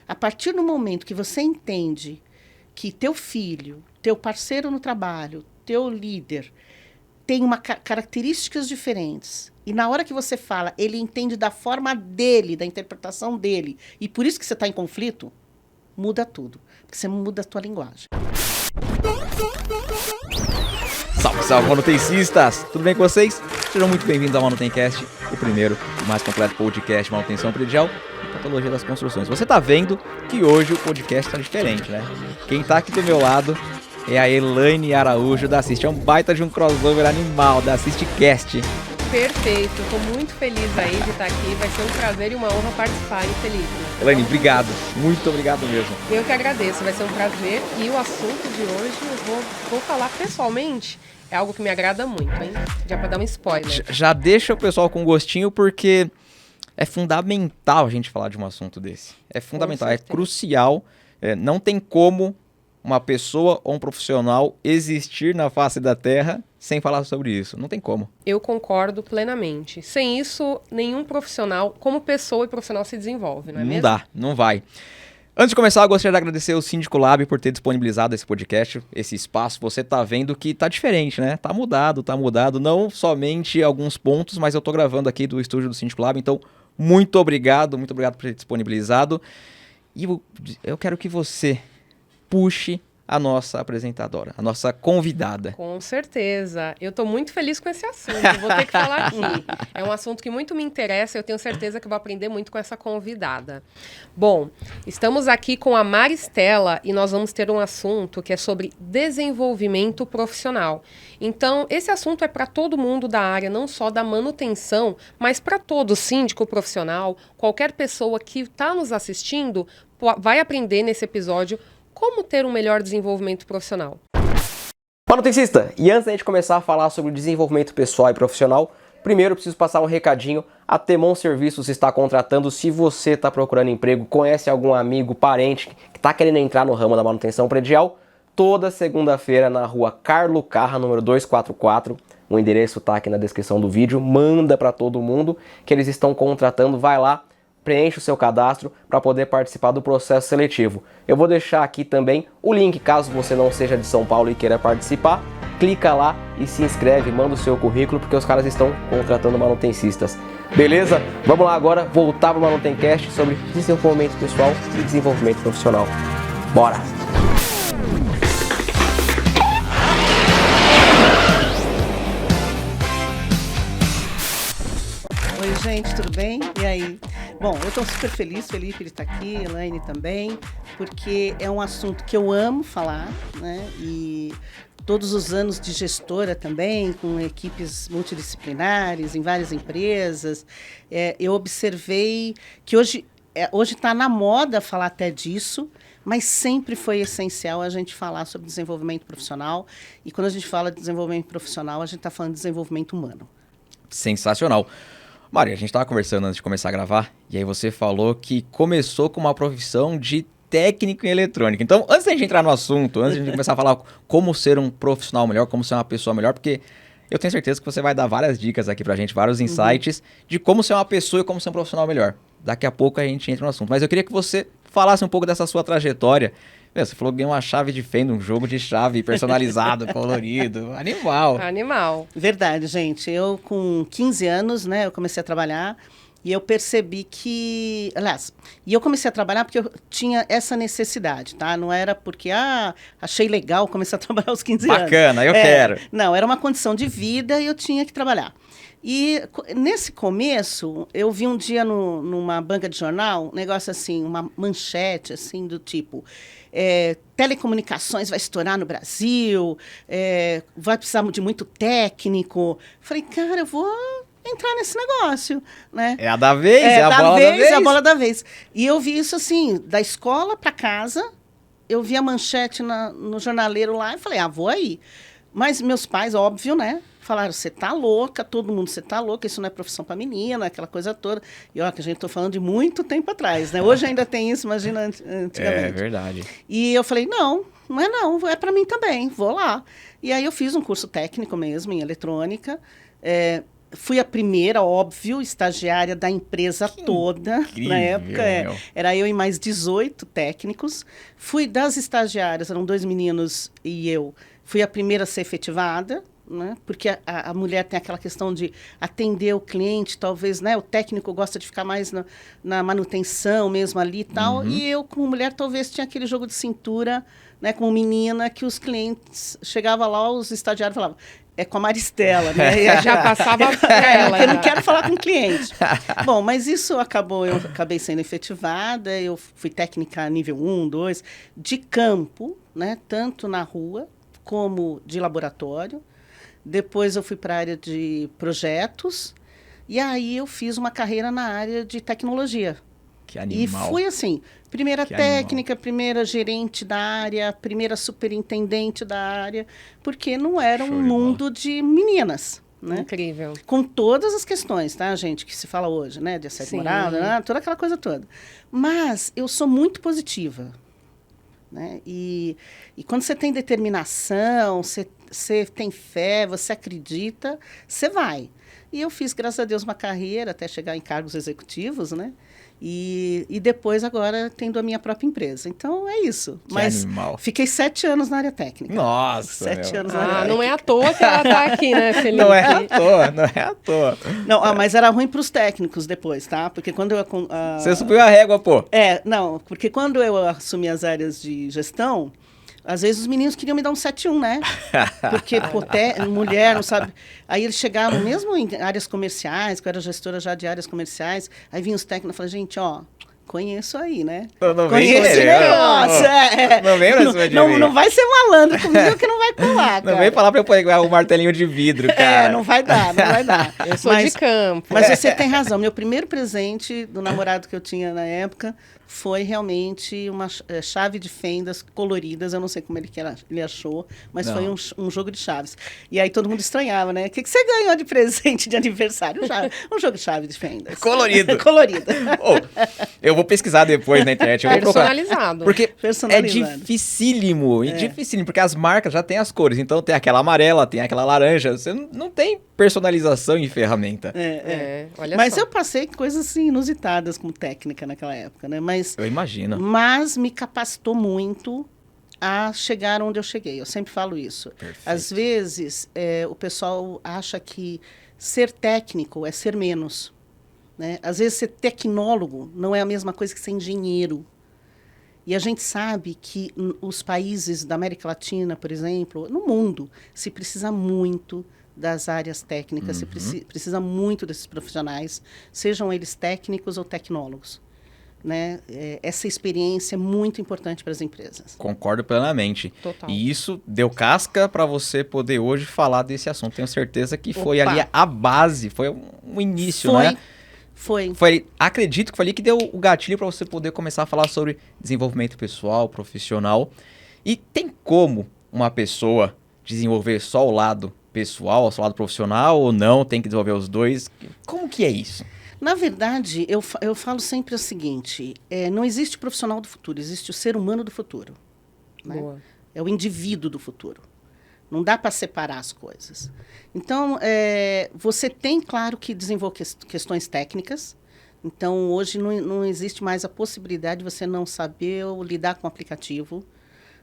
A partir do momento que você entende que teu filho, teu parceiro no trabalho, teu líder, tem características diferentes, e na hora que você fala, ele entende da forma dele, da interpretação dele, e por isso que você está em conflito, muda tudo. Porque você muda a tua linguagem. Salve, salve, manutencistas! Tudo bem com vocês? Sejam muito bem-vindos ao Manutencast, o primeiro e mais completo podcast de manutenção predial e patologia das construções. Você tá vendo que hoje o podcast tá diferente, né? Quem tá aqui do meu lado é a Elaine Araújo da Assist. É um baita de um crossover animal da AssistCast. Perfeito, estou muito feliz aí de estar aqui, vai ser um prazer e uma honra participar, hein, Felipe? Elaine, obrigado, muito obrigado mesmo. Eu que agradeço, vai ser um prazer e o assunto de hoje eu vou falar pessoalmente, é algo que me agrada muito, hein? Já para dar um spoiler. Já deixa o pessoal com gostinho porque é fundamental a gente falar de um assunto desse. É fundamental, é crucial, não tem como uma pessoa ou um profissional existir na face da Terra sem falar sobre isso. Não tem como. Eu concordo plenamente. Sem isso, nenhum profissional, como pessoa e profissional, se desenvolve, não é mesmo? Não dá, não vai. Antes de começar, eu gostaria de agradecer ao Síndico Lab por ter disponibilizado esse podcast, esse espaço. Você tá vendo que tá diferente, né? Tá mudado. Não somente alguns pontos, mas eu tô gravando aqui do estúdio do Síndico Lab. Então, muito obrigado por ter disponibilizado. E eu quero que você puxe a nossa apresentadora, a nossa convidada. Com certeza. Eu estou muito feliz com esse assunto, vou ter que falar aqui. É um assunto que muito me interessa, eu tenho certeza que vou aprender muito com essa convidada. Bom, estamos aqui com a Maristela e nós vamos ter um assunto que é sobre desenvolvimento profissional. Então, esse assunto é para todo mundo da área, não só da manutenção, mas para todo síndico profissional, qualquer pessoa que está nos assistindo vai aprender nesse episódio como ter um melhor desenvolvimento profissional. Manutencista, e antes da gente começar a falar sobre desenvolvimento pessoal e profissional, primeiro eu preciso passar um recadinho. A Temon Serviços está contratando. Se você está procurando emprego, conhece algum amigo, parente que está querendo entrar no ramo da manutenção predial, toda segunda-feira na rua Carlo Carra, número 244, o endereço está aqui na descrição do vídeo, manda para todo mundo que eles estão contratando, vai lá, preenche o seu cadastro para poder participar do processo seletivo. Eu vou deixar aqui também o link, caso você não seja de São Paulo e queira participar, clica lá e se inscreve, manda o seu currículo, porque os caras estão contratando manutencistas. Beleza? Vamos lá agora, voltar para o Manutencast sobre desenvolvimento pessoal e desenvolvimento profissional. Bora! Oi, gente, tudo bem? E aí? Bom, eu estou super feliz, Felipe ele está aqui, Elaine também, porque é um assunto que eu amo falar, né? E todos os anos de gestora também, com equipes multidisciplinares em várias empresas, eu observei que hoje está na moda falar até disso, mas sempre foi essencial a gente falar sobre desenvolvimento profissional. E quando a gente fala de desenvolvimento profissional, a gente está falando de desenvolvimento humano. Sensacional. Mari, a gente estava conversando antes de começar a gravar, e aí você falou que começou com uma profissão de técnico em eletrônica. Então, antes da gente entrar no assunto, antes de a gente começar a falar como ser um profissional melhor, como ser uma pessoa melhor, porque eu tenho certeza que você vai dar várias dicas aqui pra gente, vários insights de como ser uma pessoa e como ser um profissional melhor. Daqui a pouco a gente entra no assunto. Mas eu queria que você falasse um pouco dessa sua trajetória. Você falou que ganhou uma chave de fenda, um jogo de chave personalizado, colorido, animal. Animal. Verdade, gente. Eu, com 15 anos, né, eu comecei a trabalhar e eu percebi que... Aliás, eu comecei a trabalhar porque eu tinha essa necessidade, tá? Não era porque, achei legal começar a trabalhar aos 15 anos. Bacana, eu quero. Não, era uma condição de vida e eu tinha que trabalhar. E nesse começo, eu vi um dia numa banca de jornal, um negócio assim, uma manchete assim do tipo... telecomunicações vai estourar no Brasil, vai precisar de muito técnico. Falei, cara, eu vou entrar nesse negócio, né? É a da vez, é a bola da vez. É a bola da vez. E eu vi isso assim, da escola para casa, eu vi a manchete no jornaleiro lá e falei, vou aí. Mas meus pais, óbvio, né? Falaram, você tá louca, todo mundo, você tá louca, isso não é profissão para menina, aquela coisa toda. E olha, que a gente tô falando de muito tempo atrás, né? Hoje ainda tem isso, imagina antigamente. É verdade. E eu falei, não é para mim também, vou lá. E aí eu fiz um curso técnico mesmo, em eletrônica, Fui a primeira, óbvio, estagiária da empresa toda. incrível, Na época, meu. era eu e mais 18 técnicos. Fui das estagiárias, eram 2 meninos e eu. Fui a primeira a ser efetivada, né? Porque a mulher tem aquela questão de atender o cliente, talvez, né? O técnico gosta de ficar mais na manutenção mesmo ali e tal. E eu, como mulher, talvez tinha aquele jogo de cintura, né? Como menina, que os clientes... Chegava lá, os estagiários falavam... É com a Maristela, né? E Já passava pra ela. Eu já. não quero falar com o cliente. Bom, mas isso acabou, eu acabei sendo efetivada, eu fui técnica nível 1, 2, de campo, né? Tanto na rua como de laboratório. Depois eu fui para a área de projetos, e aí eu fiz uma carreira na área de tecnologia. Que animal. E fui assim, primeira Que técnica, primeira gerente da área, primeira superintendente da área, porque não era Show um de bola. mundo de meninas, né? Incrível. Com todas as questões, tá, gente, que se fala hoje, né? De assédio Sim. moral, né? Toda aquela coisa toda. Mas eu sou muito positiva, né? E quando você tem determinação, você tem fé, você acredita, você vai. E eu fiz, graças a Deus, uma carreira até chegar em cargos executivos, né? E depois, agora, tendo a minha própria empresa. Então, é isso. Que Mas animal. fiquei 7 anos na área técnica. Nossa, 7 meu. anos na área Ah, técnica. não é à toa que ela tá aqui, né, Felipe? Não é à toa, não é à toa. Não, mas era ruim para os técnicos depois, tá? Porque quando eu... Você subiu a régua, pô. Não, porque quando eu assumi as áreas de gestão, às vezes os meninos queriam me dar um 7-1, né? Porque mulher, não sabe... Aí eles chegavam, mesmo em áreas comerciais, que eu era gestora já de áreas comerciais, aí vinham os técnicos e falavam, gente, ó... Conheço aí, né? Não vem Conheço esse querer, negócio. Não vem pra cima de mim. Não vai ser malandro comigo que não vai colar, cara. Não vem falar pra eu pegar o martelinho de vidro, cara. Não vai dar, não vai dar. Eu sou de campo. Mas você tem razão. Meu primeiro presente do namorado que eu tinha na época foi realmente uma chave de fendas coloridas. Eu não sei como ele achou, mas Não. foi um jogo de chaves. E aí todo mundo estranhava, né? O que você ganhou de presente de aniversário? Um jogo de chave de fendas. Colorido. Colorido. Ô, eu vou pesquisar depois na internet. Eu vou procurar. Personalizado. Porque é Personalizado. dificílimo. Dificílimo, porque as marcas já têm as cores. Então tem aquela amarela, tem aquela laranja. Você não tem personalização em ferramenta. Olha Mas só. eu passei coisas assim, inusitadas como técnica naquela época, né? Eu imagino. Mas me capacitou muito a chegar onde eu cheguei. Eu sempre falo isso. Perfeito. Às vezes, o pessoal acha que ser técnico é ser menos, né? Às vezes, ser tecnólogo não é a mesma coisa que ser engenheiro. E a gente sabe que os países da América Latina, por exemplo, no mundo, se precisa muito das áreas técnicas, se precisa muito desses profissionais, sejam eles técnicos ou tecnólogos. Né? Essa experiência é muito importante para as empresas. Concordo plenamente. Total. E isso deu casca para você poder hoje falar desse assunto. Tenho certeza que foi Opa. ali a base, foi um início, né? Foi. Acredito que foi ali que deu o gatilho para você poder começar a falar sobre desenvolvimento pessoal, profissional. E tem como uma pessoa desenvolver só o lado pessoal, só o lado profissional, ou não? Tem que desenvolver os dois? Como que é isso? Na verdade, eu falo sempre o seguinte, não existe o profissional do futuro, existe o ser humano do futuro. Né? Boa. É o indivíduo do futuro. Não dá para separar as coisas. Então, você tem, claro, que desenvolver questões técnicas. Então, hoje não existe mais a possibilidade de você não saber lidar com o aplicativo.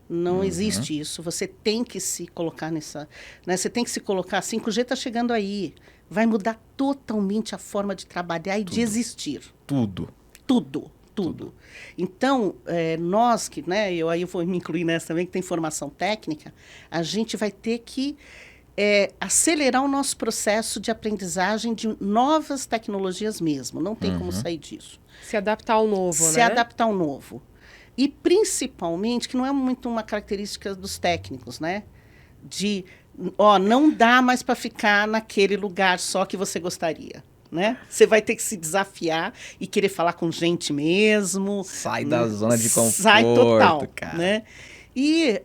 Não existe isso. Você tem que se colocar nessa... Né? Você tem que se colocar... 5G está chegando aí. Vai mudar totalmente a forma de trabalhar e de existir. Tudo. Tudo. Então, nós que, né, aí eu vou me incluir nessa também, que tem formação técnica, a gente vai ter que acelerar o nosso processo de aprendizagem de novas tecnologias mesmo. Não tem como sair disso. Se adaptar ao novo, né? Se adaptar ao novo. E, principalmente, que não é muito uma característica dos técnicos, né? Não dá mais para ficar naquele lugar só que você gostaria. Né? Você vai ter que se desafiar e querer falar com gente mesmo. Sai da zona de conforto, Sai total, cara. Né? E,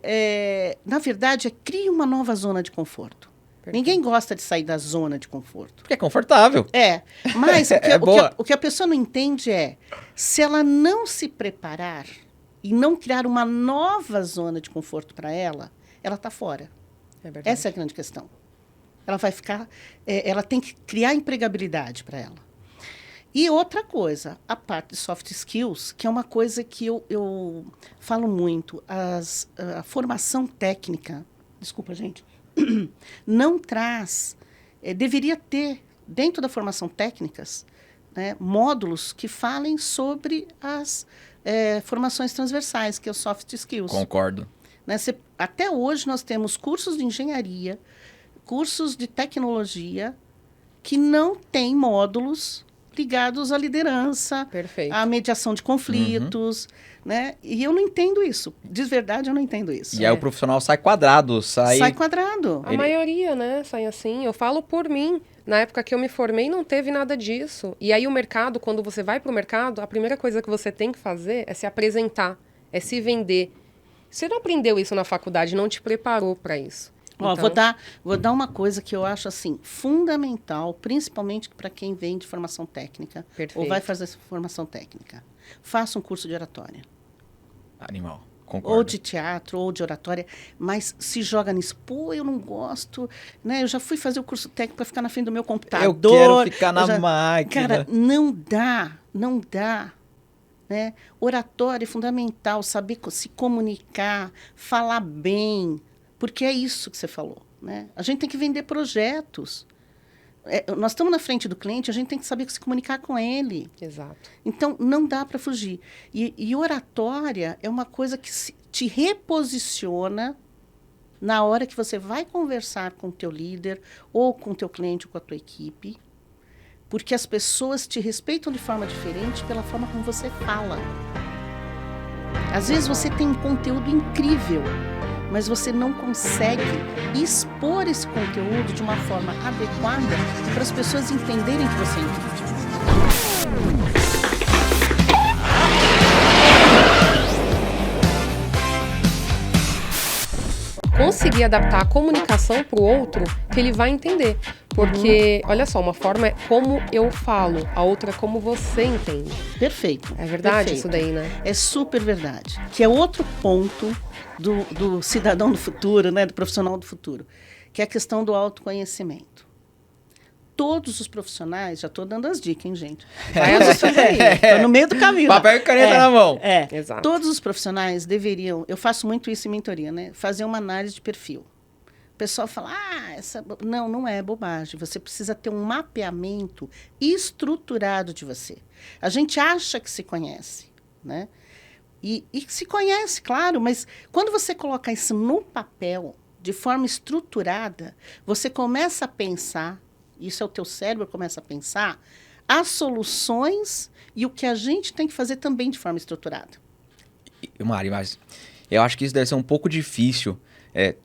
na verdade, cria uma nova zona de conforto. Perfeito. Ninguém gosta de sair da zona de conforto. Porque é confortável. Mas boa. o que a pessoa não entende se ela não se preparar e não criar uma nova zona de conforto para ela está fora. É verdade. Essa é a grande questão. ela vai ficar... ela tem que criar empregabilidade para ela. E outra coisa, a parte de soft skills, que é uma coisa que eu falo muito, a formação técnica, desculpa, gente, não traz... deveria ter, dentro da formação técnicas, né, módulos que falem sobre as formações transversais, que é o soft skills. Concordo. Né, até hoje nós temos cursos de engenharia, cursos de tecnologia, que não têm módulos ligados à liderança, Perfeito. à mediação de conflitos, né? E eu não entendo isso. De verdade, eu não entendo isso. E aí o profissional sai quadrado, sai quadrado. A maioria, né, sai assim. Eu falo por mim. Na época que eu me formei, não teve nada disso. E aí o mercado, quando você vai para o mercado, a primeira coisa que você tem que fazer é se apresentar, é se vender. Você não aprendeu isso na faculdade, não te preparou para isso. Ó, Então, vou dar uma coisa que eu acho assim fundamental, principalmente para quem vem de formação técnica Perfeito. ou vai fazer essa formação técnica. Faça um curso de oratória. animal. Concordo. Ou de teatro, ou de oratória, mas se joga nisso. Pô, eu não gosto, né? Eu já fui fazer o curso técnico para ficar na frente do meu computador. Eu quero ficar na máquina. Cara, não dá. Né? Oratória é fundamental, saber se comunicar, falar bem, porque é isso que você falou. Né? A gente tem que vender projetos. Nós estamos na frente do cliente, a gente tem que saber se comunicar com ele. exato. Então, não dá para fugir. E oratória é uma coisa que te reposiciona na hora que você vai conversar com o teu líder, ou com o teu cliente, ou com a tua equipe, porque as pessoas te respeitam de forma diferente pela forma como você fala. Às vezes você tem um conteúdo incrível, mas você não consegue expor esse conteúdo de uma forma adequada para as pessoas entenderem que você entende. Conseguir adaptar a comunicação para o outro que ele vai entender. Porque, olha só, uma forma é como eu falo, a outra é como você entende. Perfeito. É verdade perfeito. isso daí, né? É super verdade. Que é outro ponto do cidadão do futuro, né, do profissional do futuro, que é a questão do autoconhecimento. Todos os profissionais, já estou dando as dicas, hein, gente? Vai anotando aí. Estou no meio do caminho. Papel e caneta na mão. Exato. Todos os profissionais deveriam, eu faço muito isso em mentoria, né? Fazer uma análise de perfil. O pessoal fala, não é bobagem. Você precisa ter um mapeamento estruturado de você. A gente acha que se conhece, né? E se conhece, claro, mas quando você coloca isso no papel, de forma estruturada, você começa a pensar, isso é o teu cérebro começa a pensar, as soluções e o que a gente tem que fazer também de forma estruturada. Mari, mas eu acho que isso deve ser um pouco difícil.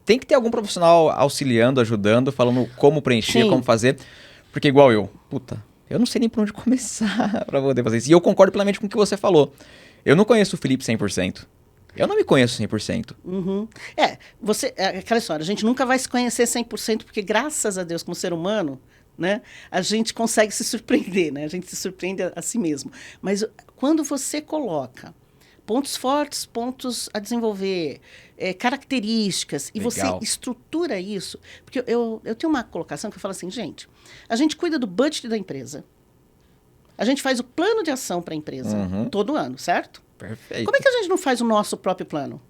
Tem que ter algum profissional auxiliando, ajudando, falando como preencher, Sim. como fazer. Porque igual eu não sei nem por onde começar para poder fazer isso. E eu concordo plenamente com o que você falou. Eu não conheço o Felipe 100%. Eu não me conheço 100%. Uhum. Aquela história, a gente nunca vai se conhecer 100%, porque graças a Deus, como ser humano, né, a gente consegue se surpreender, né? A gente se surpreende a si mesmo. Mas quando você coloca pontos fortes, pontos a desenvolver, características, e você Legal. estrutura isso, porque eu tenho uma colocação que eu falo assim, gente, a gente cuida do budget da empresa, a gente faz o plano de ação para a empresa todo ano, certo? Perfeito. Como é que a gente não faz o nosso próprio plano?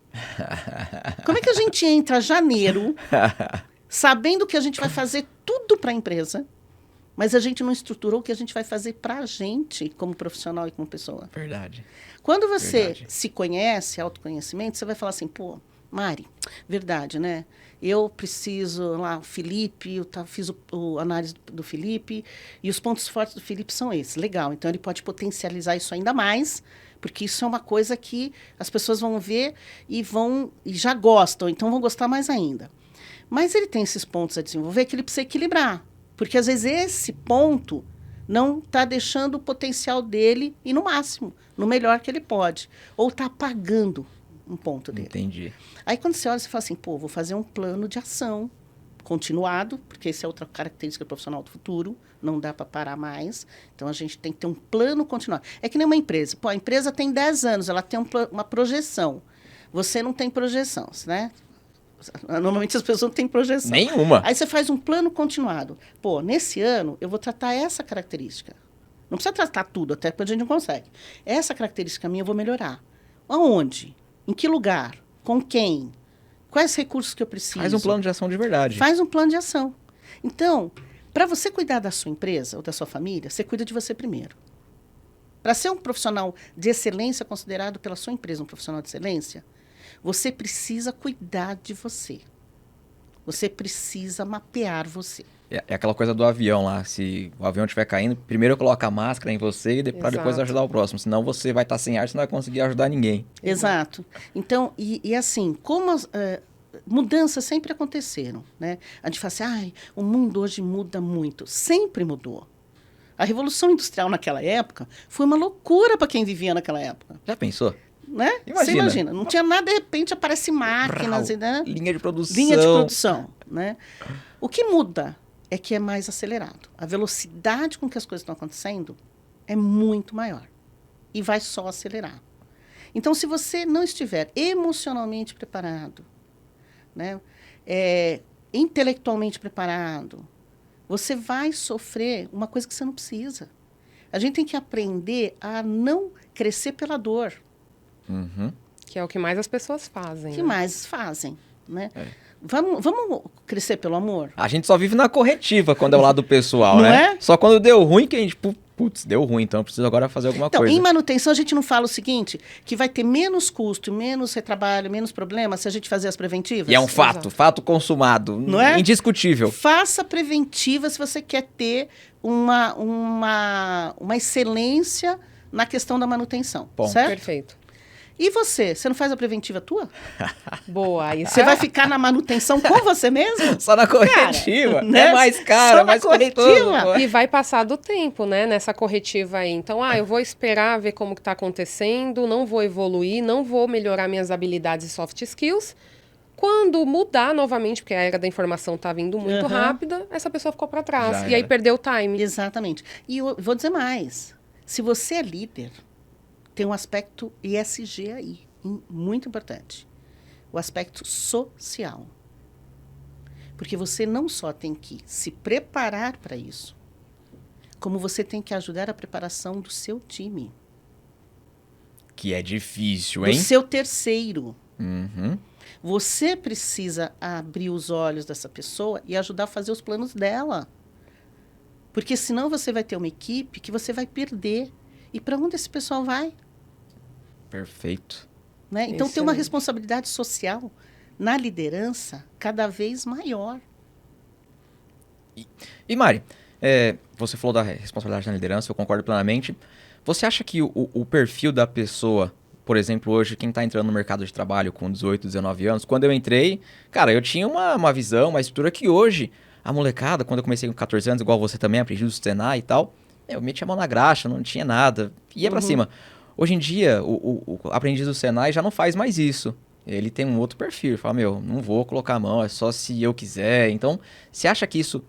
Como é que a gente entra janeiro sabendo que a gente vai fazer tudo para a empresa, mas a gente não estruturou o que a gente vai fazer para a gente como profissional e como pessoa? Verdade. Quando você Verdade. se conhece, autoconhecimento, você vai falar assim, pô, Mari, verdade, né? Eu preciso, lá, o Felipe, fiz o análise do Felipe, e os pontos fortes do Felipe são esses. Legal, então ele pode potencializar isso ainda mais, porque isso é uma coisa que as pessoas vão ver e já gostam, então vão gostar mais ainda. Mas ele tem esses pontos a desenvolver que ele precisa equilibrar, porque às vezes esse ponto não está deixando o potencial dele ir no máximo, no melhor que ele pode, ou está apagando um ponto dele. Entendi. Aí quando você olha, você fala assim, pô, vou fazer um plano de ação continuado, porque essa é outra característica do profissional do futuro, não dá para parar mais. Então, a gente tem que ter um plano continuado. É que nem uma empresa. Pô, a empresa tem 10 anos, ela tem uma projeção. Você não tem projeção, né? Normalmente as pessoas não têm projeção. Nenhuma. Aí você faz um plano continuado. Pô, nesse ano eu vou tratar essa característica. Não precisa tratar tudo, até porque a gente não consegue. Essa característica minha eu vou melhorar. Aonde? Em que lugar? Com quem? Quais recursos que eu preciso? Faz um plano de ação de verdade. Faz um plano de ação. Então, para você cuidar da sua empresa ou da sua família, você cuida de você primeiro. Para ser um profissional de excelência considerado pela sua empresa um profissional de excelência, você precisa cuidar de você. Você precisa mapear você. É aquela coisa do avião lá. Se o avião estiver caindo, primeiro coloca a máscara em você e para depois Exato. ajudar o próximo. Senão você vai estar sem ar, você não vai conseguir ajudar ninguém. Exato. Então, e assim, como mudanças sempre aconteceram, né? A gente fala assim, ai, o mundo hoje muda muito. Sempre mudou. A Revolução Industrial naquela época foi uma loucura para quem vivia naquela época. Já pensou? Né? Imagina. Você imagina. Não tinha nada, de repente aparece máquinas, Brau, né? linha de produção. Linha de produção, né? O que muda é que é mais acelerado. A velocidade com que as coisas estão acontecendo é muito maior. E vai só acelerar. Então, se você não estiver emocionalmente preparado, né? Intelectualmente preparado, você vai sofrer uma coisa que você não precisa. A gente tem que aprender a não crescer pela dor. Uhum. Que é o que mais as pessoas fazem. O que né? mais fazem, né? Vamos crescer pelo amor? A gente só vive na corretiva quando é o lado pessoal, Não né? é? Só quando deu ruim que a gente, putz, deu ruim, então eu preciso agora fazer alguma Então, coisa. em manutenção, a gente não fala o seguinte, que vai ter menos custo, menos retrabalho, menos problema se a gente fazer as preventivas? E é um fato, Exato. fato consumado, Não é? indiscutível. Faça preventiva se você quer ter uma excelência na questão da manutenção, Bom. certo? Perfeito. E você não faz a preventiva tua? Boa. Isso Você vai ficar na manutenção com você mesmo? Só na corretiva. Cara, né? É mais caro, Só é na mais corretiva? custoso. pô. E vai passar do tempo, né, nessa corretiva aí. Então, eu vou esperar ver como que tá acontecendo, não vou evoluir, não vou melhorar minhas habilidades e soft skills. Quando mudar novamente, porque a era da informação tá vindo muito Aham. rápida, essa pessoa ficou para trás. Já E aí era. perdeu o time. Exatamente. E eu vou dizer mais. Se você é líder, tem um aspecto ESG aí, muito importante. O aspecto social. Porque você não só tem que se preparar para isso, como você tem que ajudar a preparação do seu time, Que é difícil, do hein? seu terceiro. Uhum. Você precisa abrir os olhos dessa pessoa e ajudar a fazer os planos dela. Porque senão você vai ter uma equipe que você vai perder. E para onde esse pessoal vai? Perfeito. Né? Então, tem uma Excelente. responsabilidade social na liderança cada vez maior. E Mari, você falou da responsabilidade na liderança, eu concordo plenamente. Você acha que o perfil da pessoa, por exemplo, hoje, quem está entrando no mercado de trabalho com 18, 19 anos, quando eu entrei, cara, eu tinha uma visão, uma estrutura que hoje, a molecada, quando eu comecei com 14 anos, igual você também, aprendi do Senai e tal, eu metia a mão na graxa, não tinha nada, ia pra cima. Hoje em dia, o aprendiz do Senai já não faz mais isso. Ele tem um outro perfil, fala, não vou colocar a mão, é só se eu quiser. Então, você acha que isso...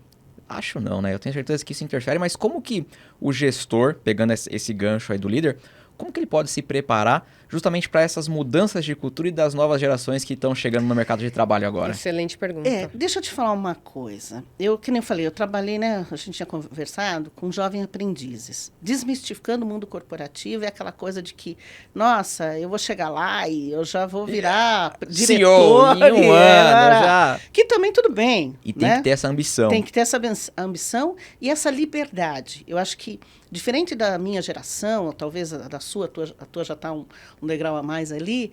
Acho não, né? Eu tenho certeza que isso interfere, mas como que o gestor, pegando esse gancho aí do líder, como que ele pode se preparar justamente para essas mudanças de cultura e das novas gerações que estão chegando no mercado de trabalho agora? Excelente pergunta. Deixa eu te falar uma coisa. Que nem eu falei, eu trabalhei, né? A gente tinha conversado com jovens aprendizes. Desmistificando o mundo corporativo é aquela coisa de que, nossa, eu vou chegar lá e eu já vou virar diretor. CEO, em um ano, já... Que também tudo bem. E tem né? que ter essa ambição. Tem que ter essa ambição e essa liberdade. Eu acho que, diferente da minha geração, ou talvez da sua, a tua já está um degrau a mais ali,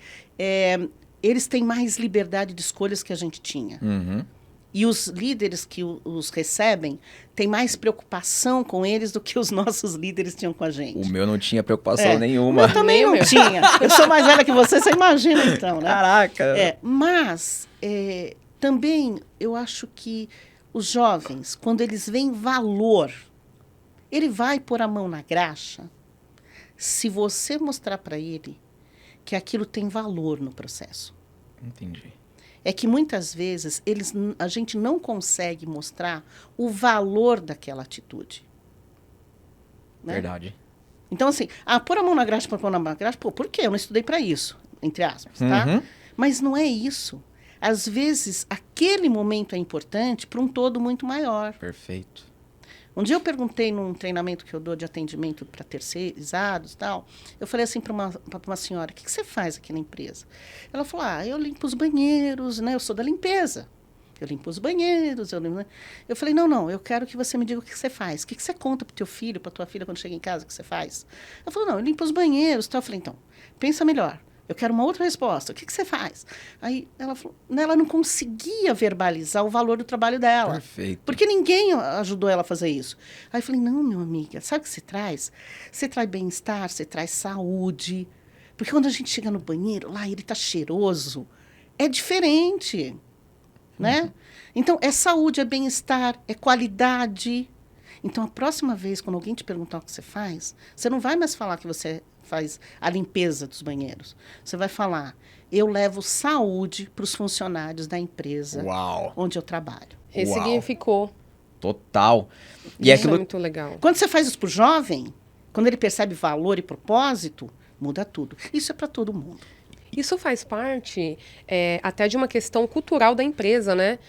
eles têm mais liberdade de escolhas que a gente tinha. Uhum. E os líderes que os recebem têm mais preocupação com eles do que os nossos líderes tinham com a gente. O meu não tinha preocupação nenhuma. Eu também Nem o não meu. tinha. Eu sou mais velha que você imagina então, né? Caraca! Mas também eu acho que os jovens, quando eles veem valor, ele vai pôr a mão na graxa se você mostrar para ele que aquilo tem valor no processo. Entendi. É que muitas vezes a gente não consegue mostrar o valor daquela atitude. Né? Verdade. Então, assim, pôr a mão na graxa para pôr na graxa, por quê? Eu não estudei para isso, entre aspas, tá? Uhum. Mas não é isso. Às vezes, aquele momento é importante para um todo muito maior. Perfeito. Um dia eu perguntei num treinamento que eu dou de atendimento para terceirizados e tal, eu falei assim para uma senhora, o que você faz aqui na empresa? Ela falou, eu limpo os banheiros, né? Eu sou da limpeza. Eu limpo os banheiros. Eu falei, não, eu quero que você me diga o que você faz. O que você conta para o teu filho, para tua filha, quando chega em casa, o que você faz? Ela falou, não, eu limpo os banheiros. Tal. Eu falei, então, pensa melhor. Eu quero uma outra resposta. O que você faz? Aí ela falou, ela não conseguia verbalizar o valor do trabalho dela. Perfeito. Porque ninguém ajudou ela a fazer isso. Aí eu falei, não, minha amiga, sabe o que você traz? Você traz bem-estar, você traz saúde. Porque quando a gente chega no banheiro, lá ele está cheiroso. É diferente. Né? Então, é saúde, é bem-estar, é qualidade. Então, a próxima vez, quando alguém te perguntar o que você faz, você não vai mais falar que você faz a limpeza dos banheiros. Você vai falar, eu levo saúde para os funcionários da empresa onde eu trabalho. Ressignificou. Total. E isso é muito legal. Quando você faz isso para o jovem, quando ele percebe valor e propósito, muda tudo. Isso é para todo mundo. Isso faz parte até de uma questão cultural da empresa, né?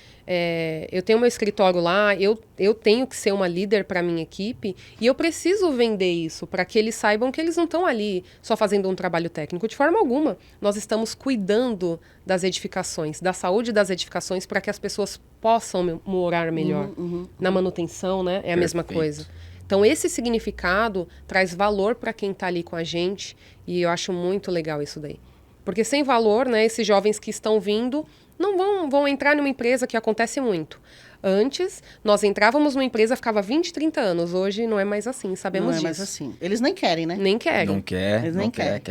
Eu tenho meu escritório lá, eu tenho que ser uma líder para a minha equipe e eu preciso vender isso para que eles saibam que eles não estão ali só fazendo um trabalho técnico. De forma alguma, nós estamos cuidando das edificações, da saúde das edificações para que as pessoas possam morar melhor. Na manutenção, né? É a mesma coisa. Então, esse significado traz valor para quem está ali com a gente e eu acho muito legal isso daí. Porque sem valor, né, esses jovens que estão vindo não vão entrar numa empresa, que acontece muito. Antes, nós entrávamos numa empresa, ficava 20, 30 anos. Hoje não é mais assim, sabemos disso. Não é mais assim. Eles nem querem, né? Nem querem. Não quer, Eles não nem quer.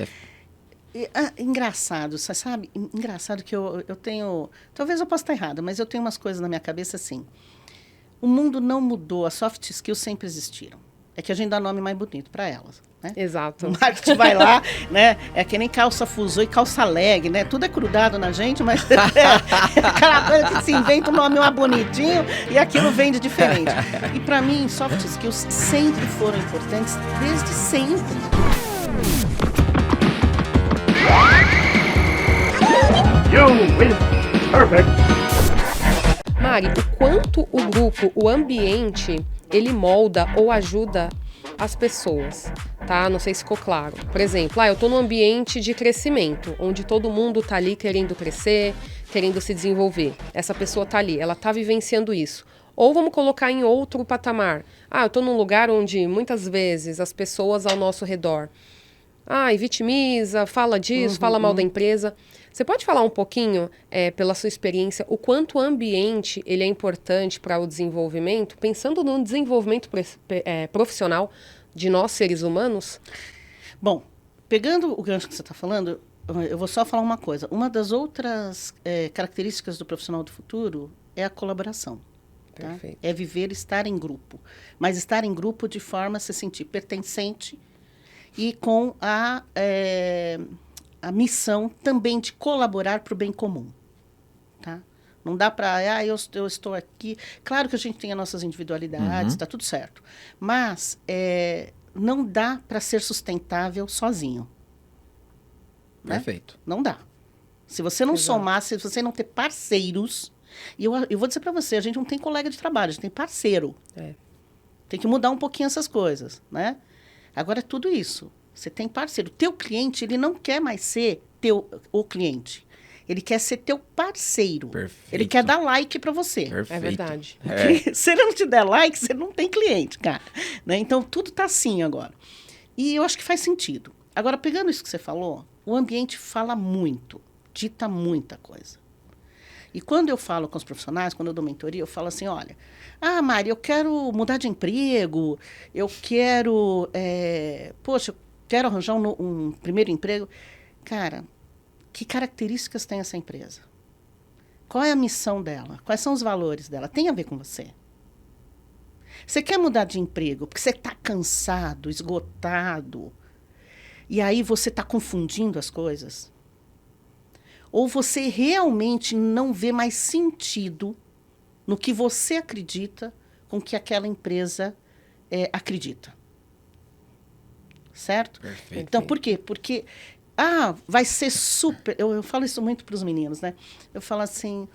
Engraçado, você sabe? Engraçado que eu tenho... Talvez eu possa estar errada, mas eu tenho umas coisas na minha cabeça assim. O mundo não mudou, as soft skills sempre existiram. É que a gente dá nome mais bonito para elas. Né? Exato. O marketing vai lá, né? É que nem calça fusô e calça leg, né? Tudo é grudado na gente, mas aquela coisa que se inventa um nome mais bonitinho e aquilo vende diferente. E para mim, soft skills sempre foram importantes, desde sempre. You win. Perfect. Mari, o quanto o grupo, o ambiente, ele molda ou ajuda as pessoas, tá? Não sei se ficou claro. Por exemplo, eu tô num ambiente de crescimento, onde todo mundo tá ali querendo crescer, querendo se desenvolver. Essa pessoa tá ali, ela tá vivenciando isso. Ou vamos colocar em outro patamar. Eu tô num lugar onde, muitas vezes, as pessoas ao nosso redor... e vitimiza, fala disso, fala mal da empresa. Você pode falar um pouquinho, pela sua experiência, o quanto o ambiente ele é importante para o desenvolvimento, pensando no desenvolvimento profissional de nós, seres humanos? Bom, pegando o gancho que você está falando, eu vou só falar uma coisa. Uma das outras características do profissional do futuro é a colaboração. Tá? Perfeito. É viver, estar em grupo. Mas estar em grupo de forma a se sentir pertencente e com a missão também de colaborar para o bem comum. Tá? Não dá para, eu estou aqui. Claro que a gente tem as nossas individualidades, está tudo certo. Mas não dá para ser sustentável sozinho. Né? Perfeito. Não dá. Se você não somar, se você não ter parceiros... E eu vou dizer para você, a gente não tem colega de trabalho, a gente tem parceiro. Tem que mudar um pouquinho essas coisas, né? Agora é tudo isso. Você tem parceiro. Teu cliente, ele não quer mais ser o cliente. Ele quer ser teu parceiro. Perfeito. Ele quer dar like para você. Perfeito. É verdade. Se ele não te der like, você não tem cliente, cara. Né? Então, tudo tá assim agora. E eu acho que faz sentido. Agora, pegando isso que você falou, o ambiente fala muito, dita muita coisa. E quando eu falo com os profissionais, quando eu dou mentoria, eu falo assim, olha, Mari, eu quero mudar de emprego, eu quero, eu quero arranjar um primeiro emprego. Cara, que características tem essa empresa? Qual é a missão dela? Quais são os valores dela? Tem a ver com você? Você quer mudar de emprego porque você está cansado, esgotado, e aí você está confundindo as coisas? Ou você realmente não vê mais sentido no que você acredita com o que aquela empresa acredita? Certo? Perfeito. Então, por quê? Porque vai ser super... Eu falo isso muito para os meninos, né? Eu falo assim,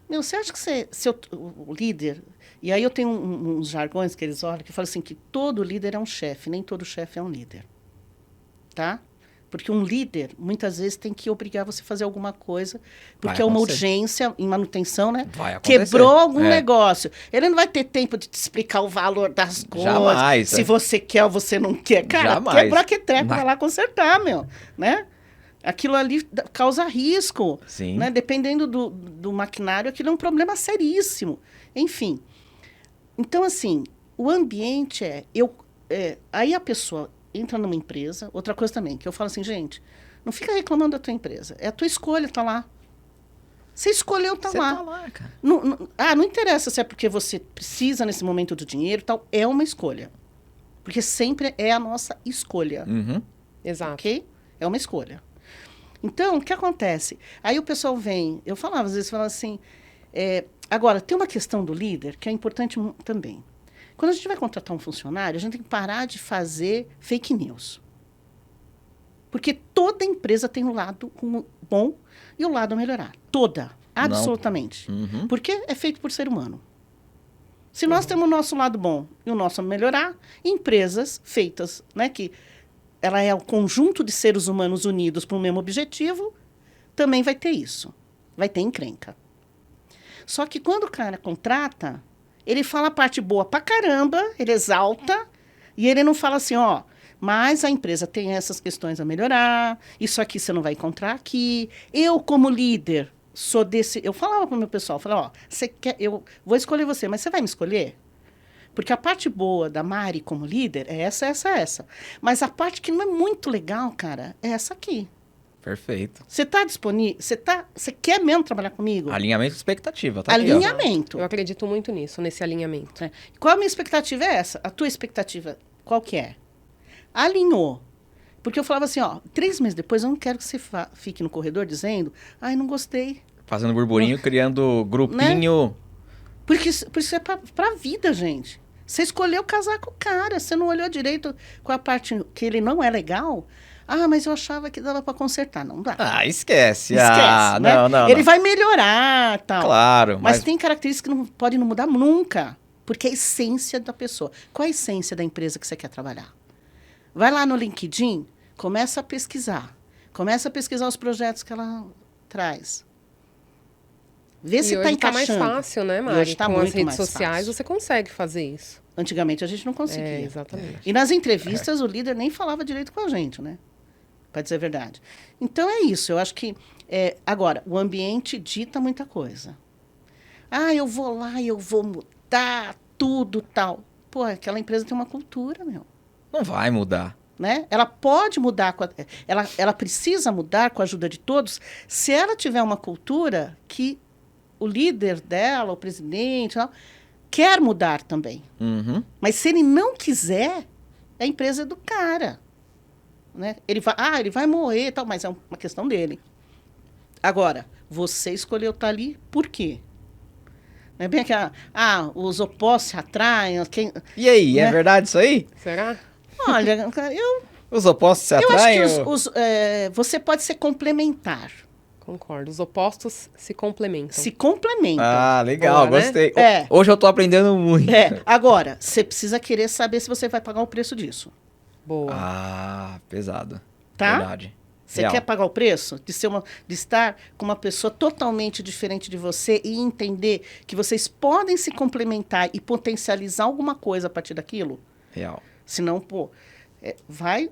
você acha que o líder... E aí eu tenho uns jargões que eles olham, que falam assim, que todo líder é um chefe, nem todo chefe é um líder. Tá? Porque um líder, muitas vezes, tem que obrigar você a fazer alguma coisa, porque é uma urgência em manutenção, né? Vai acontecer. Quebrou algum negócio. Ele não vai ter tempo de te explicar o valor das coisas. Jamais. Se você quer ou você não quer. Cara, Jamais. quebrou que treco, vai lá consertar, né? Aquilo ali causa risco. Sim. Né? Dependendo do maquinário, aquilo é um problema seríssimo. Enfim. Então, assim, o ambiente aí a pessoa entra numa empresa. Outra coisa também, que eu falo assim, gente, não fica reclamando da tua empresa. É a tua escolha, tá lá. Você escolheu, tá lá. Tá lá, cara. Não interessa se é porque você precisa nesse momento do dinheiro e tal. É uma escolha. Porque sempre é a nossa escolha. Uhum. Exato. Ok? É uma escolha. Então, o que acontece? Aí o pessoal vem... Eu falava, às vezes, assim... agora, tem uma questão do líder que é importante também. Quando a gente vai contratar um funcionário, a gente tem que parar de fazer fake news. Porque toda empresa tem um lado bom e o lado a melhorar. Toda. Absolutamente. Uhum. Porque é feito por ser humano. Se nós temos o nosso lado bom e o nosso a melhorar, empresas feitas, né, que ela é o conjunto de seres humanos unidos para o mesmo objetivo, também vai ter isso. Vai ter encrenca. Só que quando o cara contrata, ele fala a parte boa pra caramba, ele exalta, e ele não fala assim, mas a empresa tem essas questões a melhorar, isso aqui você não vai encontrar aqui. Eu, como líder, sou desse... Eu falava pro meu pessoal, eu vou escolher você, mas você vai me escolher? Porque a parte boa da Mari como líder é essa. Mas a parte que não é muito legal, cara, é essa aqui. Perfeito. Você está disponível? Você quer mesmo trabalhar comigo? Alinhamento de expectativa, tá? Alinhamento. Eu acredito muito nisso, nesse alinhamento. Qual a minha expectativa é essa? A tua expectativa, qual que é? Alinhou. Porque eu falava assim, 3 meses depois, eu não quero que você fique no corredor dizendo, não gostei. Fazendo burburinho, criando grupinho. Né? Porque isso é pra vida, gente. Você escolheu casar com o cara, você não olhou direito com a parte que ele não é legal. Mas eu achava que dava para consertar. Não dá. Esquece. Esquece, né? Não. Ele vai melhorar, tal. Claro. Mas tem características que não podem mudar nunca. Porque é a essência da pessoa. Qual é a essência da empresa que você quer trabalhar? Vai lá no LinkedIn, começa a pesquisar. Começa a pesquisar os projetos que ela traz. Vê se está encaixando. Hoje tá mais fácil, né, Mari? Hoje tá com muito as redes mais sociais, fácil. você consegue fazer isso. Antigamente a gente não conseguia. Exatamente. E nas entrevistas o líder nem falava direito com a gente, né? Para dizer a verdade. Então é isso. Eu acho que... agora, o ambiente dita muita coisa. Eu vou lá e eu vou mudar tudo tal. Pô, aquela empresa tem uma cultura, meu. Não vai mudar. Né? Ela pode mudar, ela precisa mudar com a ajuda de todos, se ela tiver uma cultura que o líder dela, o presidente, quer mudar também. Uhum. Mas se ele não quiser, a empresa é do cara. Né? Ele vai morrer, tal, mas é uma questão dele. Agora, você escolheu estar ali, por quê? Não é bem que os opostos se atraem. E aí, né? É verdade isso aí? Será? Olha, Os opostos se atraem? Eu acho que você pode ser complementar. Concordo. Os opostos se complementam. Se complementam. Legal, Boa, né? gostei. É. Hoje eu tô aprendendo muito. Agora, você precisa querer saber se você vai pagar o preço disso. Boa. Pesado. Tá? Verdade. Você Real. quer pagar o preço de estar com uma pessoa totalmente diferente de você e entender que vocês podem se complementar e potencializar alguma coisa a partir daquilo? Real. Senão, vai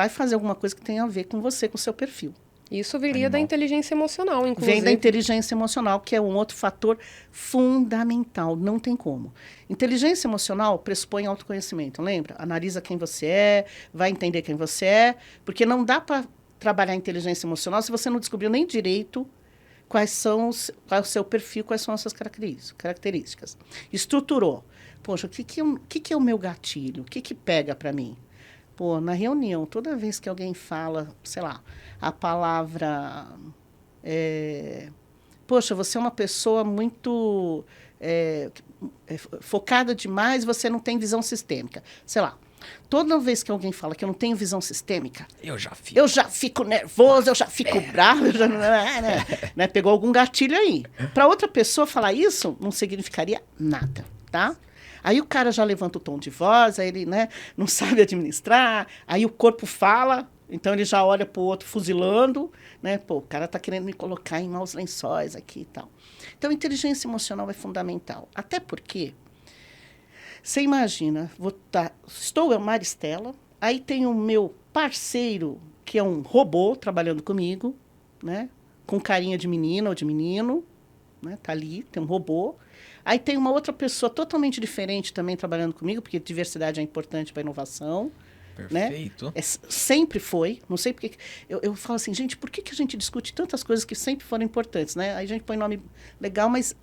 fazer alguma coisa que tenha a ver com você, com o seu perfil. Isso viria da inteligência emocional, inclusive. Vem da inteligência emocional, que é um outro fator fundamental, não tem como. Inteligência emocional pressupõe autoconhecimento, lembra? Analisa quem você é, vai entender quem você é, porque não dá para trabalhar inteligência emocional se você não descobriu nem direito qual é o seu perfil, quais são as suas características. Estruturou. Poxa, o que é o meu gatilho? O que pega para mim? Na reunião, toda vez que alguém fala, sei lá, a palavra... poxa, você é uma pessoa muito focada demais, você não tem visão sistêmica. Sei lá, Toda vez que alguém fala que eu não tenho visão sistêmica, Eu já fiz. eu já fico nervoso, eu já fico bravo, eu já, né? Pegou algum gatilho aí. Para outra pessoa falar isso, não significaria nada, tá? Aí o cara já levanta o tom de voz, aí ele, né, não sabe administrar, aí o corpo fala, então ele já olha para o outro fuzilando, né? Pô, o cara está querendo me colocar em maus lençóis aqui e tal. Então, inteligência emocional é fundamental. Até porque, você imagina, estou eu, Maristela, aí tem o meu parceiro, que é um robô, trabalhando comigo, né? Com carinha de menina ou de menino, né? Tá ali, tem um robô. Aí tem uma outra pessoa totalmente diferente também trabalhando comigo, porque diversidade é importante para a inovação. Perfeito. Né? Sempre foi, não sei porque... Eu falo assim, gente, por que a gente discute tantas coisas que sempre foram importantes, né? Aí a gente põe nome legal, mas...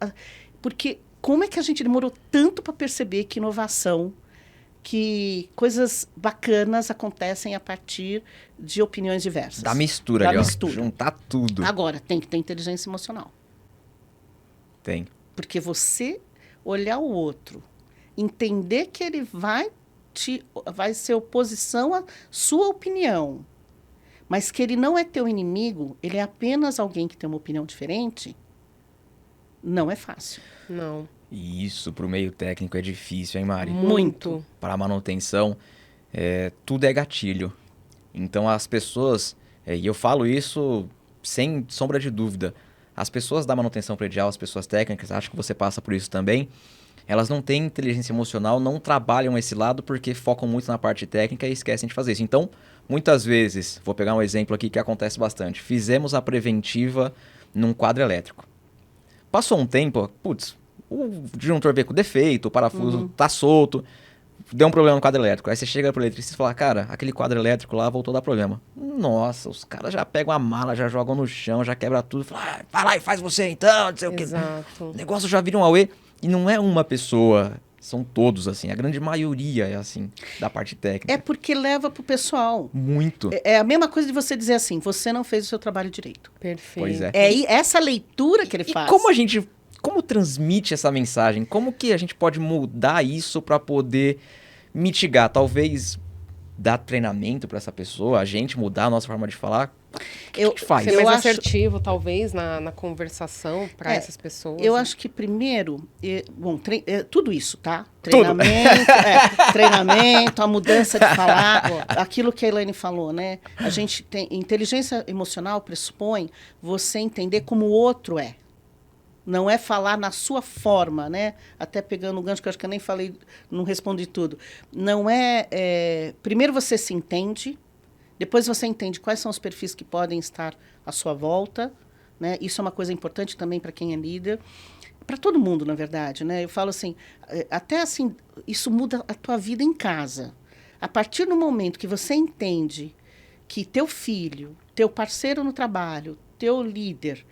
porque como é que a gente demorou tanto para perceber que inovação, que coisas bacanas acontecem a partir de opiniões diversas? Da mistura Da ali, mistura. ó. Juntar tudo. Agora, tem que ter inteligência emocional. Tem. Porque você olhar o outro, entender que ele vai ser oposição à sua opinião, mas que ele não é teu inimigo, ele é apenas alguém que tem uma opinião diferente, não é fácil. Não. E isso pro meio técnico é difícil, hein, Mari? Muito. Para manutenção, tudo é gatilho. Então as pessoas, e eu falo isso sem sombra de dúvida, as pessoas da manutenção predial, as pessoas técnicas, acho que você passa por isso também, elas não têm inteligência emocional, não trabalham esse lado porque focam muito na parte técnica e esquecem de fazer isso. Então, muitas vezes, vou pegar um exemplo aqui que acontece bastante, fizemos a preventiva num quadro elétrico. Passou um tempo, putz, o disjuntor veio com defeito, o parafuso tá solto, deu um problema no quadro elétrico. Aí você chega pro eletricista e fala, cara, aquele quadro elétrico lá voltou a dar problema. Nossa, os caras já pegam a mala, já jogam no chão, já quebra tudo. Fala, vai lá e faz você então, não sei o quê. Exato. O negócio já vira um auê. E não é uma pessoa, são todos assim. A grande maioria é assim, da parte técnica. É porque leva pro pessoal. Muito. É a mesma coisa de você dizer assim, você não fez o seu trabalho direito. Perfeito. Pois é. Essa leitura que ele E faz. como transmite essa mensagem? Como que a gente pode mudar isso para poder mitigar? Talvez dar treinamento para essa pessoa, a gente mudar a nossa forma de falar. O que a gente faz? Ser mais Eu acho- assertivo, talvez, na conversação para essas pessoas. Eu né? acho que primeiro, tudo isso, tá? Treinamento, a mudança de falar, aquilo que a Elaine falou, né? A gente tem inteligência emocional pressupõe você entender como o outro é. Não é falar na sua forma, né? Até pegando o gancho que eu acho que eu nem falei, não respondi tudo. Não primeiro você se entende, depois você entende quais são os perfis que podem estar à sua volta, né? Isso é uma coisa importante também para quem é líder, para todo mundo, na verdade, né? Eu falo assim, até assim, isso muda a tua vida em casa. A partir do momento que você entende que teu filho, teu parceiro no trabalho, teu líder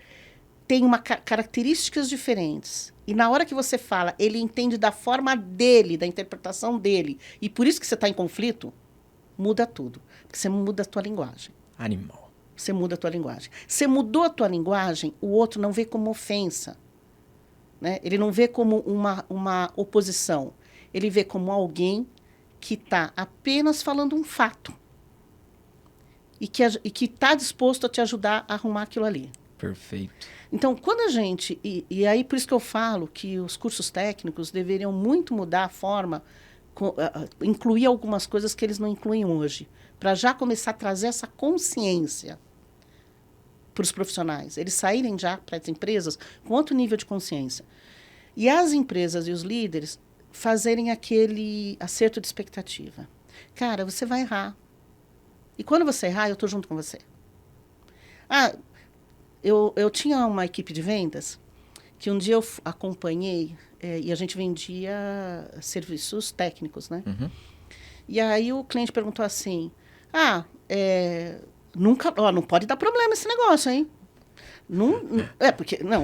tem características diferentes. E na hora que você fala, ele entende da forma dele, da interpretação dele. E por isso que você está em conflito, muda tudo. Porque você muda a tua linguagem. Animal. Você muda a tua linguagem. Você mudou a tua linguagem, o outro não vê como ofensa. Né? Ele não vê como uma oposição. Ele vê como alguém que está apenas falando um fato. E que está disposto a te ajudar a arrumar aquilo ali. Perfeito. Então, quando a gente... E aí, por isso que eu falo que os cursos técnicos deveriam muito mudar a forma, incluir algumas coisas que eles não incluem hoje, para já começar a trazer essa consciência para os profissionais. Eles saírem já para as empresas com outro nível de consciência. E as empresas e os líderes fazerem aquele acerto de expectativa. Cara, você vai errar. E quando você errar, eu estou junto com você. Eu tinha uma equipe de vendas que um dia eu acompanhei e a gente vendia serviços técnicos, né? Uhum. E aí o cliente perguntou assim, não pode dar problema esse negócio, hein?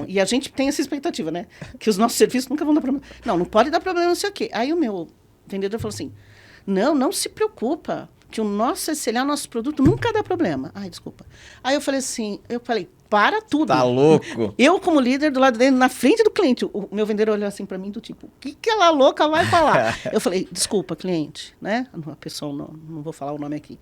E a gente tem essa expectativa, né? Que os nossos serviços nunca vão dar problema. Não pode dar problema, não sei o quê. Aí o meu vendedor falou assim, não se preocupa, que o nosso SLA, o nosso produto, nunca dá problema. Ai, desculpa. Aí eu falei assim, para tudo. Tá louco? Eu, como líder, do lado dele, na frente do cliente, o meu vendedor olhou assim para mim, do tipo, o que aquela louca vai falar? Eu falei, desculpa, cliente, né? A pessoa, não vou falar o nome aqui.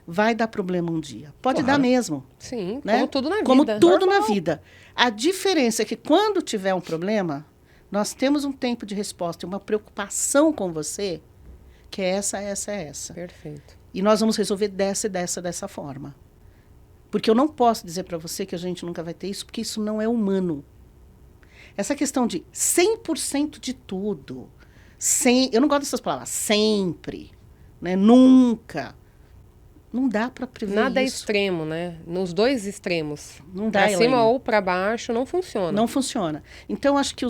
Vai dar problema um dia. Pode dar mesmo. Sim, Né? como tudo na vida. Como tudo Normal. na vida. A diferença é que quando tiver um problema, nós temos um tempo de resposta e uma preocupação com você, que é essa. Perfeito. E nós vamos resolver dessa forma. Porque eu não posso dizer para você que a gente nunca vai ter isso, porque isso não é humano. Essa questão de 100% de tudo, eu não gosto dessas palavras, sempre, né? Nunca. Não dá para prever Nada é isso. extremo, né? Nos dois extremos. Não dá, Pra cima Elaine. ou para baixo, não funciona. Não funciona. Então, acho que eu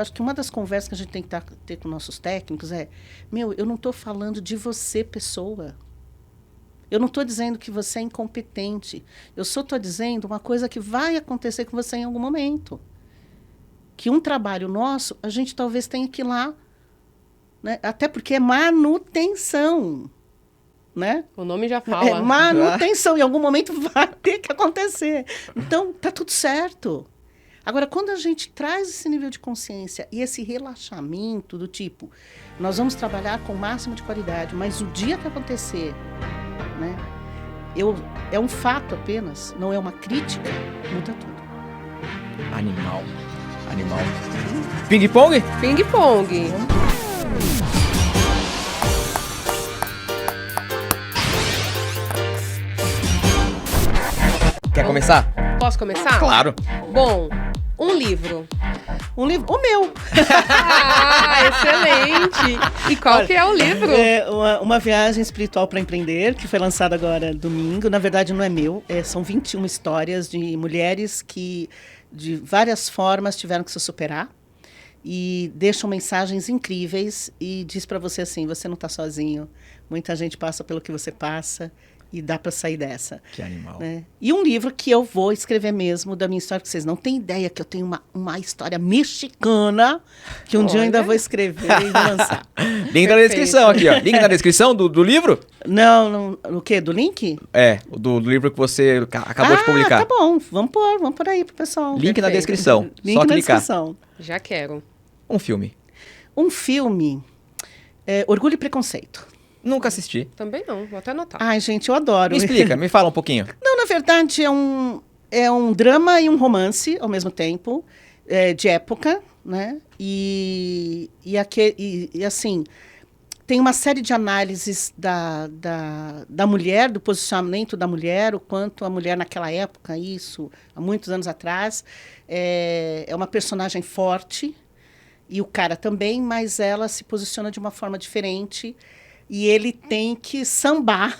acho que uma das conversas que a gente tem que ter com nossos técnicos é, eu não estou falando de você, pessoa. Eu não estou dizendo que você é incompetente. Eu só estou dizendo uma coisa que vai acontecer com você em algum momento. Que um trabalho nosso, a gente talvez tenha que ir lá, né? Até porque é manutenção, né? O nome já fala. É manutenção, em algum momento vai ter que acontecer. Então, tá tudo certo. Agora, quando a gente traz esse nível de consciência e esse relaxamento do tipo, nós vamos trabalhar com o máximo de qualidade, mas o dia que acontecer, né, é um fato apenas, não é uma crítica, muda tudo. Animal. Ping-pong? Ping-pong. Quer começar? Posso começar? Claro. Bom, um livro. Um livro, o meu. Ah, excelente! E qual que é o livro? É uma viagem espiritual para empreender, que foi lançado agora domingo. Na verdade, não é meu. São 21 histórias de mulheres que, de várias formas, tiveram que se superar. E deixam mensagens incríveis e diz para você assim, você não está sozinho. Muita gente passa pelo que você passa e dá para sair dessa. Que animal. Né? E um livro que eu vou escrever mesmo da minha história, que vocês não têm ideia que eu tenho uma história mexicana que dia eu ainda vou escrever e vou lançar. Link na descrição aqui, ó. Link na descrição do livro? Não, o quê? Do link? É, do livro que você acabou de publicar. Tá bom. Vamos por aí pro pessoal. Link na Perfeito. descrição. Link Só na clicar. descrição. Já quero. Um filme. Um filme, Orgulho e Preconceito. Nunca assisti. Também não, vou até anotar. Ai, gente, eu adoro. Me explica, me fala um pouquinho. Não, na verdade, é um drama e um romance ao mesmo tempo, de época, né? E assim, tem uma série de análises da mulher, do posicionamento da mulher, o quanto a mulher naquela época, isso, há muitos anos atrás, é uma personagem forte, e o cara também, mas ela se posiciona de uma forma diferente, e ele tem que sambar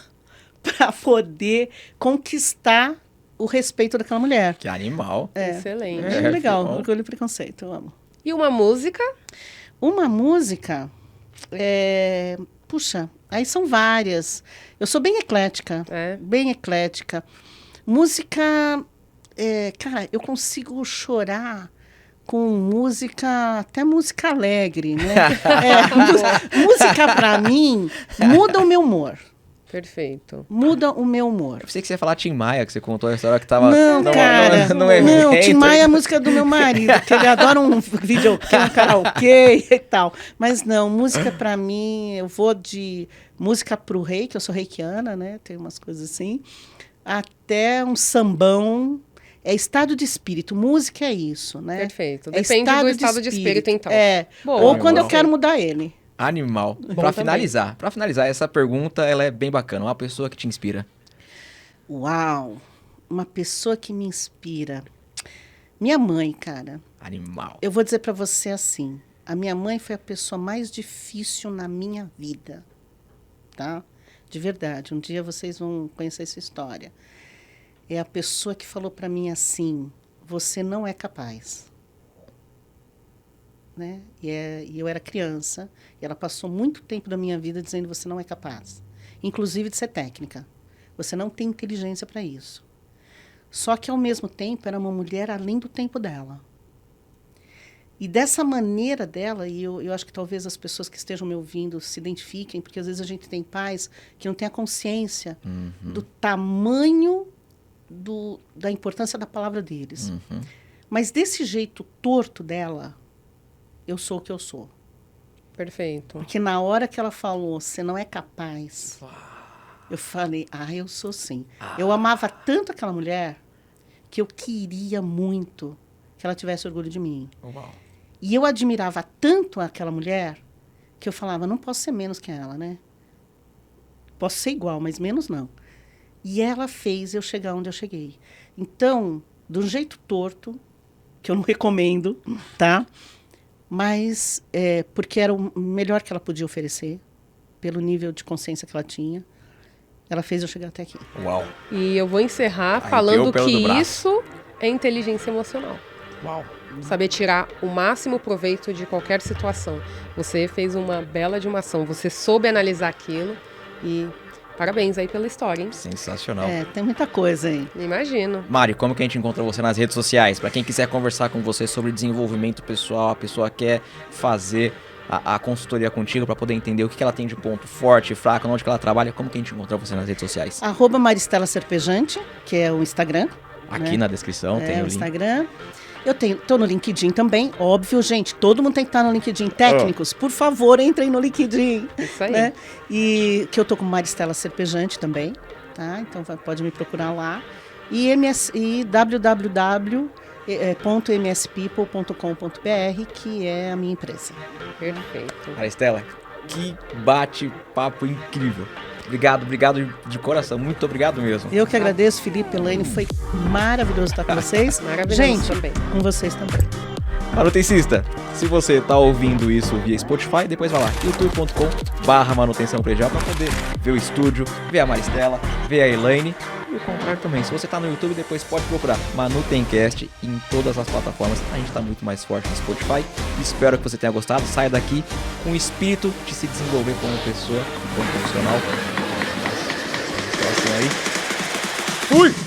para poder conquistar o respeito daquela mulher. Que animal. Excelente. É legal, que bom. Orgulho e Preconceito, eu amo. E uma música? Uma música, puxa, aí são várias. Eu sou bem eclética, bem eclética. Música, cara, eu consigo chorar com música, até música alegre, né? Música, pra mim, muda o meu humor. Perfeito. Muda o meu humor. Eu pensei que você ia falar Tim Maia, que você contou a história que tava... Não, cara. Não, evento. Não, Tim Maia é a música do meu marido, que ele adora um videokê, um karaokê e tal. Mas não, música pra mim, eu vou de música pro reiki, eu sou reikiana, né? Tem umas coisas assim. Até um sambão. É estado de espírito. Música é isso, né? Perfeito. É Depende do estado de espírito, então. Boa. Ou quando eu Animal. quero mudar ele. Animal. Bom Pra finalizar, essa pergunta, ela é bem bacana. Uma pessoa que te inspira. Uau! Uma pessoa que me inspira. Minha mãe, cara. Animal. Eu vou dizer pra você assim. A minha mãe foi a pessoa mais difícil na minha vida. Tá? De verdade. Um dia vocês vão conhecer essa história. É a pessoa que falou pra mim assim, você não é capaz. Né? E eu era criança, e ela passou muito tempo da minha vida dizendo, você não é capaz. Inclusive de ser técnica. Você não tem inteligência para isso. Só que, ao mesmo tempo, era uma mulher além do tempo dela. E dessa maneira dela, e eu acho que talvez as pessoas que estejam me ouvindo se identifiquem, porque às vezes a gente tem pais que não têm a consciência do tamanho da importância da palavra deles. Mas desse jeito torto dela, eu sou o que eu sou. Perfeito. Porque na hora que ela falou, você não é capaz, eu falei, eu sou sim. Eu amava tanto aquela mulher que eu queria muito que ela tivesse orgulho de mim. Uau. E eu admirava tanto aquela mulher que eu falava, não posso ser menos que ela, né? Posso ser igual, mas menos não. E ela fez eu chegar onde eu cheguei. Então, de um jeito torto, que eu não recomendo, tá? Mas porque era o melhor que ela podia oferecer, pelo nível de consciência que ela tinha. Ela fez eu chegar até aqui. Uau. E eu vou encerrar Arrepiou falando o pelo que do braço. isso é inteligência emocional. Uau. Saber tirar o máximo proveito de qualquer situação. Você fez uma bela de uma ação, você soube analisar aquilo e parabéns aí pela história, hein? Sensacional. Tem muita coisa aí. Imagino. Mari, como que a gente encontra você nas redes sociais? Para quem quiser conversar com você sobre desenvolvimento pessoal, a pessoa quer fazer a consultoria contigo para poder entender o que ela tem de ponto forte, fraco, onde que ela trabalha, como que a gente encontra você nas redes sociais? @Maristela Serpejante, que é o Instagram. Aqui né? na descrição tem o o link. Instagram. Eu tô no LinkedIn também, óbvio, gente. Todo mundo tem que estar no LinkedIn. Técnicos, por favor, entrem no LinkedIn. Isso aí. Né? E que eu tô com Maristela Serpejante também, tá? Então pode me procurar lá. E www.mspeople.com.br, que é a minha empresa. Perfeito. Maristela, que bate-papo incrível. Obrigado de coração. Muito obrigado mesmo. Eu que agradeço, Felipe, Elaine, foi maravilhoso estar com vocês. Maravilhoso Gente, também. com vocês também. Manutencista, se você está ouvindo isso via Spotify, depois vai lá, youtube.com/manutenção predial para poder ver o estúdio, ver a Maristela, ver a Elaine e o contrário também. Se você está no YouTube, depois pode procurar Manutencast em todas as plataformas. A gente está muito mais forte no Spotify. Espero que você tenha gostado. Saia daqui com o espírito de se desenvolver como pessoa, como profissional. Próximo aí. Fui!